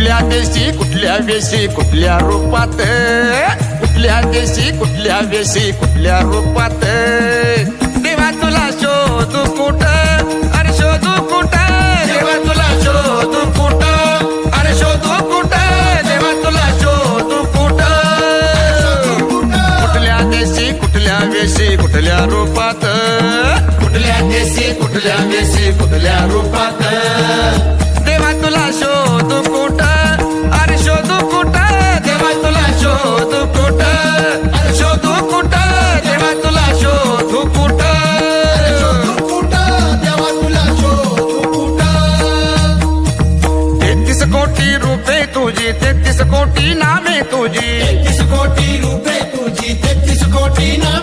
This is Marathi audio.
कुठल्या देशी कुठल्या वेशी कुठल्या रूपात, कुठल्या देशी कुठल्या वेशी कुठल्या रूपात, देवा तुला शोधू कुठं, अरे शोधू कुठं, देवा तुला शोधू कुठं, अरे शोधू कुठं, देवा तुला शोधू कुठं. कुठल्या देशी कुठल्या वेशी कुठल्या रूपात, कुठल्या देशी कुठल्या वेशी कुठल्या रूपात, देवा तुला शोधू कुठं, अरे शोधू कुठं, देवा तुला शोधू कुठं, अरे शोधू कुठं, देवा तुला शोधू कुठं, देवा तुला शोधू कुठं. 33 कोटी रूपे तुझी, 33 कोटी नामे तुझी, 33 कोटी रूपे तुझी, 33 कोटी नामे